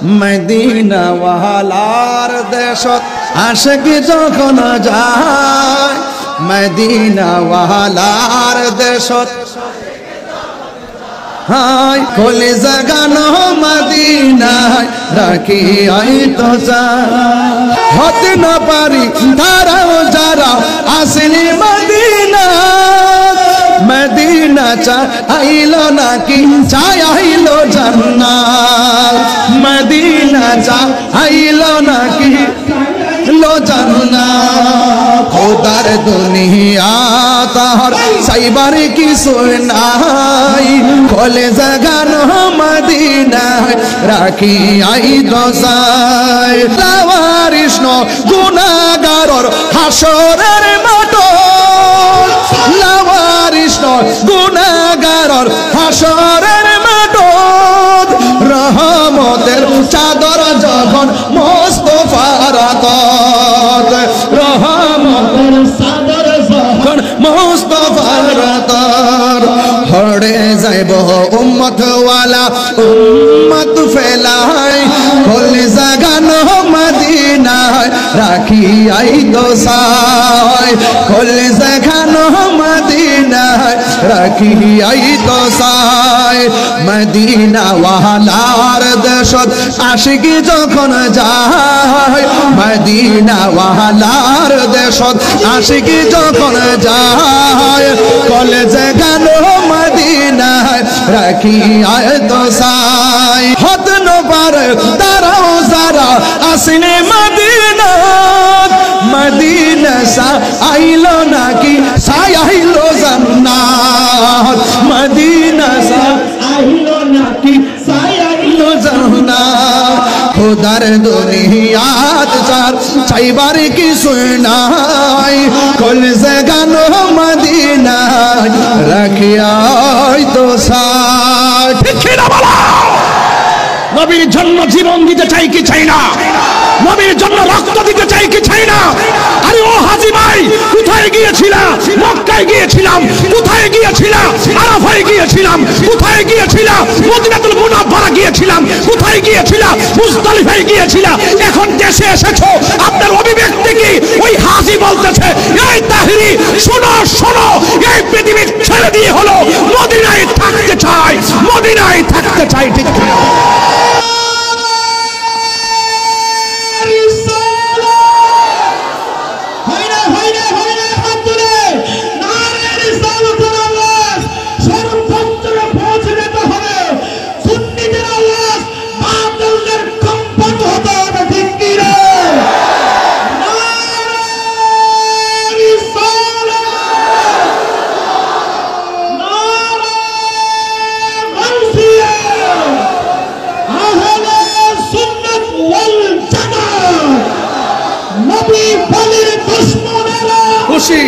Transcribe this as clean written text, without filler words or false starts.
Medina ওয়ালার দেশত আশিক যখন যায় মদিনা ওয়ালার দেশত হাই কলিজা গানো মদিনায় রাখি আই তো হতে না পারি তারাও যারা আসলি মদিনা মদিনা চাইলো নাকি চাইলো জান্নাত মদিনা চাইলো নাকি লো জান্নাত খোদার দুনিয়া তাহার সাইবার কি নাই কলেজা গানো মদিনায় রাখি আই দোসাই লাওয়ারিষ্ণ গুনাহগারর হাসরের মাঠ লাওয়ারিষ্ণ গুনাহগারর হাসরের মাঠ রহমতের চাদর যখন মুস্তাফার আতত রহমতের চাদর যখন মুস্তাফার আতত হড়ে যাইব উম্মত ওয়ালা উম্মত ফেলাই কলিজা গানো মদিনায় রাখি আই দোসাই কলিজা গানো মদিনায় রাখি আই দোসাই মদিনা ওয়ালার দেশত আশিক যখন যায় মদিনা ওয়ালার দেশত আশিক যখন যায় কলেজা গানো মদিনায় রাখি আই দোসাই হত নবার তারাও যারা আসলে মদিনা মদিনা সা আইলো নাকি সাইলো জান্নাত মদিনা সা আইলো নাকি সাইলো জান্নাত খোদার দুনিয়াত চার চাইবার কি নাই কলজা গানো মদিনা রাখিয়াই তো সাথ ঠিক না বলা নবীর জন্য জীবন দিতে চাই কি চাই না নবীর জন্য রক্ত দিতে চাই কি চাই না আরে ও হাজী ভাই কোথায় গিয়েছিলা মক্কায় গিয়েছিলাম কোথায় গিয়েছিলা আরাফায় গিয়েছিলাম কোথায় গিয়েছিলা মদিনাতুল মুনাওয়ারা গিয়েছিলাম কোথায় গিয়েছিলা মুজদালিফায় গিয়েছিলা এখন দেশে এসেছো আপনার অভিব্যক্তি কি ওই হাজী বলতেছে এই তাহরি শোনো শোনো এই পৃথিবী ছেড়ে দিয়ে হলো মদিনায় থাকতে চাই মদিনায় থাকতে চাই ঠিক না খুশি